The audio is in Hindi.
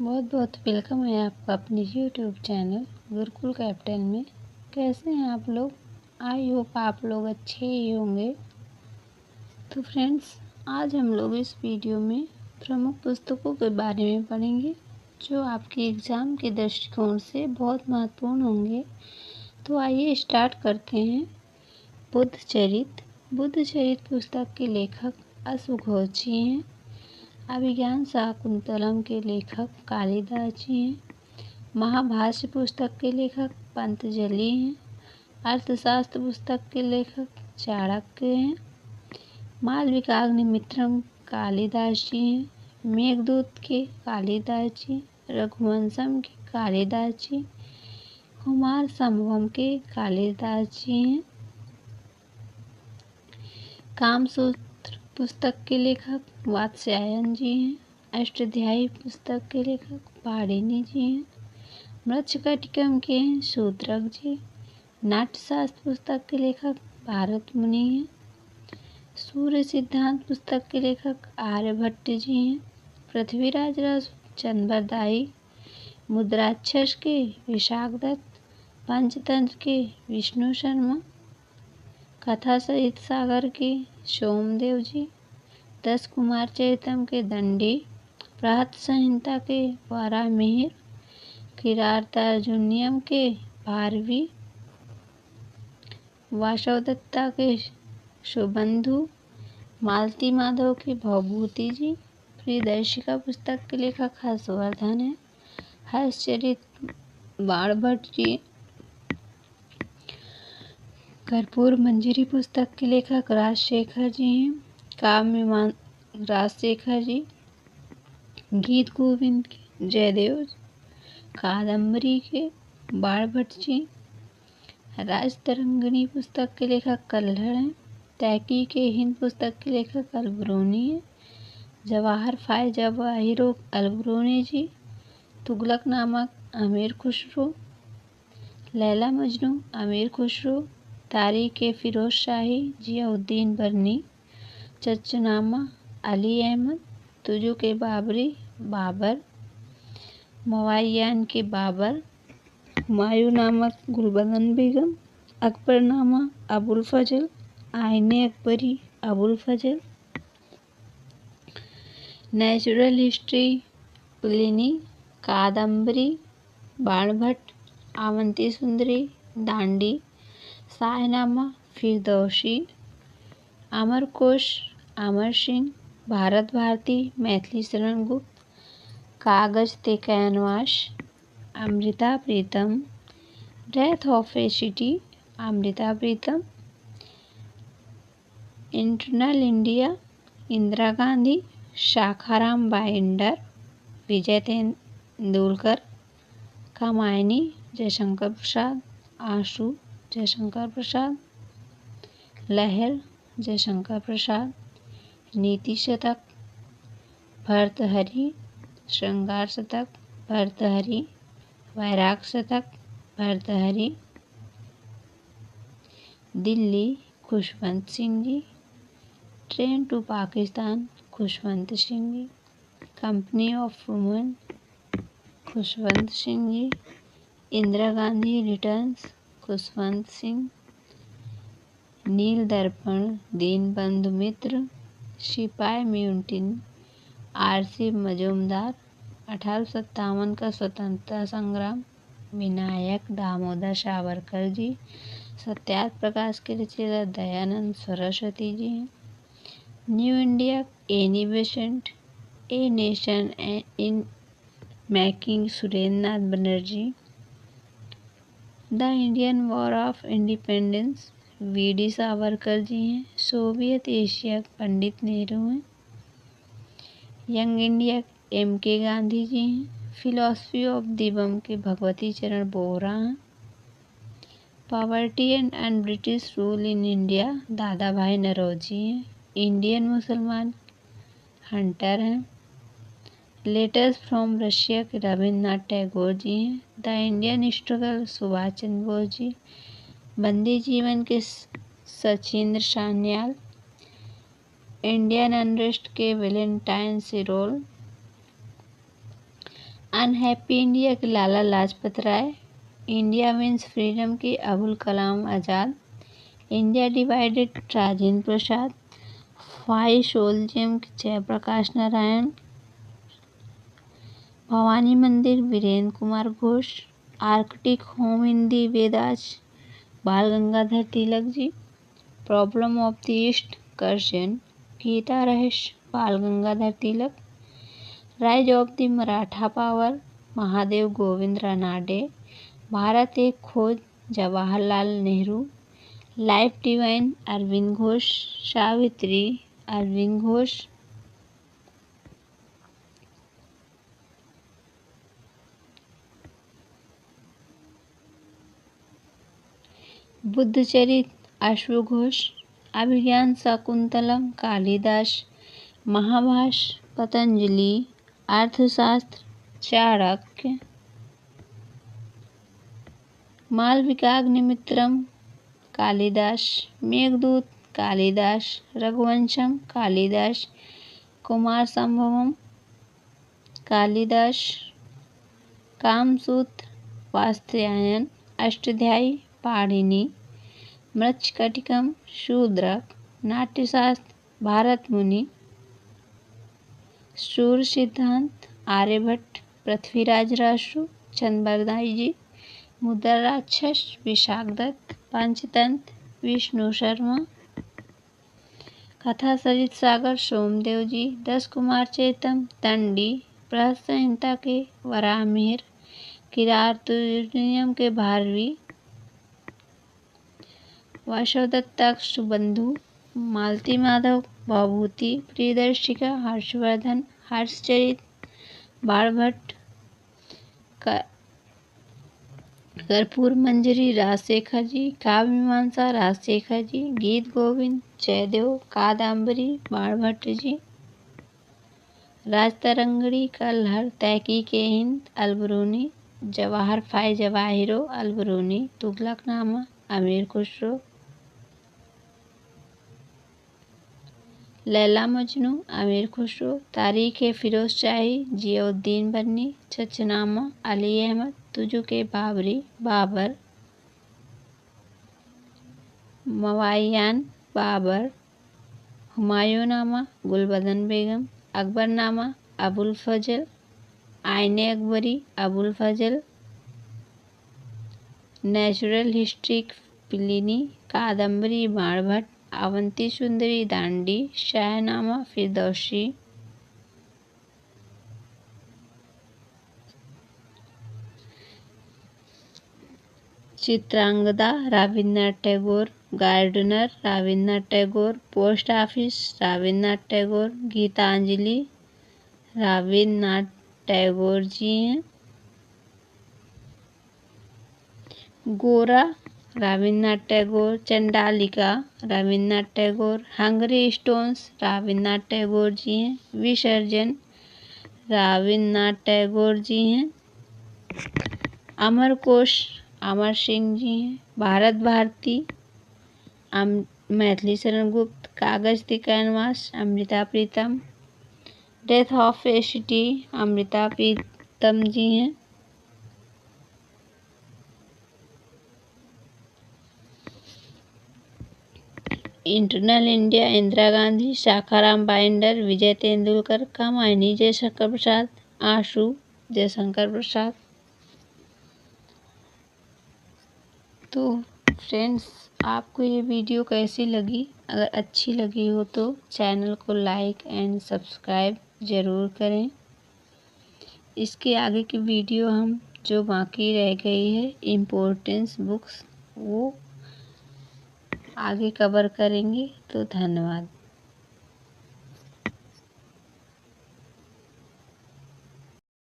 बहुत बहुत वेलकम है आपका अपने यूट्यूब चैनल गुरुकुल कैपिटल में। कैसे हैं आप लोग? आई होप आप लोग अच्छे ही होंगे। तो फ्रेंड्स, आज हम लोग इस वीडियो में प्रमुख पुस्तकों के बारे में पढ़ेंगे जो आपके एग्ज़ाम के दृष्टिकोण से बहुत महत्वपूर्ण होंगे। तो आइए स्टार्ट करते हैं। बुद्धचरित पुस्तक के लेखक अश्वघोष जी हैं। अभिज्ञान शाकुंतलम के लेखक कालिदास जी हैं। महाभाष्य पुस्तक के लेखक पंतजलि हैं। अर्थशास्त्र पुस्तक के लेखक चाणक्य हैं। मालविकाग्निमित्रम कालिदास जी हैं। मेघदूत के कालिदास जी, रघुवंशम के कालिदास जी, कुमार संभवम के कालिदास जी हैं। कामसूत्र पुस्तक के लेखक वात्स्यायन जी हैं। अष्टाध्यायी पुस्तक के लेखक पाणिनि जी हैं। मृच्छकटिकम के हैं शूद्रक जी। नाट्यशास्त्र पुस्तक के लेखक भारत मुनि हैं। सूर्य सिद्धांत पुस्तक के लेखक आर्यभट्ट जी हैं। पृथ्वीराज चंद्रबरदाई, मुद्राक्षर के विशाख दत्त, पंचतंत्र के विष्णु शर्मा, कथा सहित सागर के सोमदेव जी, 10 कुमार चरितम के दंडी, प्रहत संहिता के वारामिहिर, किरातार्जुनीयम के भारवी, वासवदत्ता के सुबंधु, मालती माधव के भवभूति जी। प्रियदर्शिका पुस्तक के लेखक हर्षवर्धन है। हर्षचरित बाणभट्ट जी। कर्पूर मंजरी पुस्तक के लेखक राजशेखर जी हैं। काव्यमान राजशेखर जी। गीत गोविंद के जयदेव, कादम्बरी के बाणभट्ट जी। राजतरंगिणी पुस्तक के लेखक कल्हड़ हैं। तैकी के हिंद पुस्तक के लेखक अलबरूनी हैं। जवाहर फाय जवाहिरो अलबरूनी जी। तुगलक नामक अमीर खुसरो, लैला मजनू अमीर खुसरो, तारीख ए फिरोज शाही जियाउद्दीन बरनी, चच्चनामा अली अहमद, तुजु के बाबरी बाबर, मवाइयान के बाबर, हुमायूं नामक गुलबदन बेगम, Akbarnama Abul Fazal, Aine Akbari Abul Fazal, natural history Pliny, Kadambari Banabhatta, Avanti Sundari, Dandi, Shahnama Firdausi, Amarkosh Amar Singh, Bharat Bharti Maithili Sharan Gupt, Kagaz Te canvas Amrita Pritam, death of a city Amrita Pritam, internal India Indira Gandhi, Sakharam Binder Vijay Tendulkar, Kamayani Jaishankar Prasad, Aansu Jaishankar प्रसाद, लहर जयशंकर प्रसाद, नीति शतक भर्तृहरि, श्रृंगार शतक Bhartrihari, Vairag Shatak Bhartrihari, Delhi Khushwant Singh ji, train to Pakistan Khushwant Singh ji, company of women Khushwant Singh ji, Indira Gandhi returns Khushwant Singh, Neel Darpan Dinabandhu मित्र, सिपाही म्यूटिनी आरसी मजूमदार, 1857 का स्वतंत्रता संग्राम, विनायक दामोदर सावरकर जी, सत्याग्रह प्रकाश के रचयिता दयानंद सरस्वती जी हैं। New India Annie Besant, a nation in making Surendra Nath Banerjee, the Indian war of independence V D Savarkar ji हैं। सोवियत एशिया पंडित नेहरू हैं। Young India M K. Gandhi ji हैं। फिलॉसफी ऑफ दिबम के भगवती चरण बोहरा हैं। Poverty and British rule in India Dadabhai Naoroji हैं। इंडियन मुसलमान हंटर हैं। लेटर्स फ्रॉम रशिया के रविन्द्रनाथ टैगोर जी हैं। The Indian struggle Subhash Chandra Bose ji. Bandi Jeevan के सचिंद्र सान्याल। इंडियन अनरेस्ट के वैलेंटाइन सिरोल। अनहैप्पी इंडिया के Lala Lajpat Rai. India means freedom के Abul Kalam Azad. India divided Rajendra Prasad. Why socialism के Jayaprakash Narayan. Bhavani Mandir Virendra Kumar Ghosh. Arctic home in the Vedas Bal Gangadhar Tilak ji. Problem of the east Curzon. Gita Rahasya Bal Gangadhar Tilak. Rise of the Maratha power Mahadev Govind Ranade. Bharat Ek Khoj Jawaharlal Nehru. Life divine Aurobindo Ghosh. Savitri Aurobindo Ghosh. Buddhacharita Ashva Ghosh. अभिज्ञान शाकुंतलम कालिदास। महाभाष्य पतंजलि। अर्थशास्त्र चाणक्य। मालविकाग्निमित्रम कालिदास। मेघदूत कालिदास। रघुवंशम कालिदास। कुमार संभवम कालिदास। कामसूत्र वात्स्यायन। अष्टाध्यायी पाणिनि। मृच्छकटिकम शूद्रक। नाट्यशास्त्र भारत मुनि। सूर्य सिद्धांत आर्यभट्ट। पृथ्वीराज रासु चंद्रबरदाई जी। मुद्रा राक्षस विशाखदत्त। पंचतंत्र विष्णु शर्मा। कथा सरित सागर सोमदेव जी। 10 कुमार चैतम दंडी। बृहत संहिता के वराहमिहिर। किरातार्जुनीयम के भारवी। वासवदत्ता सुबंधु। मालती माधव भवभूति। प्रियदर्शिका हर्षवर्धन। हर्षचरित बाणभट्ट। कर्पूर मंजरी राजशेखर जी। काव्य मीमांसा राजशेखर जी। गीत गोविंद जयदेव। कादम्बरी बाणभट्ट जी। राजतरंगिणी कलहर तहकीके हिंद अलबरूनी। जवाहर फाय जवाहिरो अलबरूनी। तुगलकनामा अमीर खुसरो। लैला मजनू अमीर खुसरो। तारीख फिरोज शाही जियाउद्दीन बन्नी। छछनामा अली अहमद। तुजुके बाबरी बाबर। मवायान बाबर। हुमायूंनामा गुलबदन बेगम। Akbarnama Abul Fazal. Aine Akbari Abul Fazal. Natural history Pliny. Kadambari Banabhatta. Avanti Sundari Dandi. Shahnama Firdausi. Chitrangada Rabindranath Tagore. Gardener Rabindranath Tagore. Post office Rabindranath Tagore. Gitanjali Rabindranath Tagore ji हैं। गोरा रविन्द्रनाथ टैगोर। चंडालिका रविन्द्रनाथ टैगोर। हंगरी स्टोन्स रविन्द्रनाथ टैगोर जी हैं। विसर्जन रविन्द्रनाथ टैगोर जी हैं। अमरकोश अमर सिंह जी हैं। Bharat Bharti Maithili Sharan Gupt. Kagaz the canvas Amrita Pritam. Death of a city Amrita Pritam ji हैं। Internal India Indira Gandhi. शाखाराम बाइंडर विजय तेंदुलकर। कामायनी जयशंकर प्रसाद। आशु जयशंकर प्रसाद। तो फ्रेंड्स, आपको ये वीडियो कैसी लगी? अगर अच्छी लगी हो तो चैनल को लाइक एंड सब्सक्राइब ज़रूर करें। इसके आगे की वीडियो हम जो बाकी रह गई है इम्पोर्टेंस बुक्स वो आगे कवर करेंगे। तो धन्यवाद।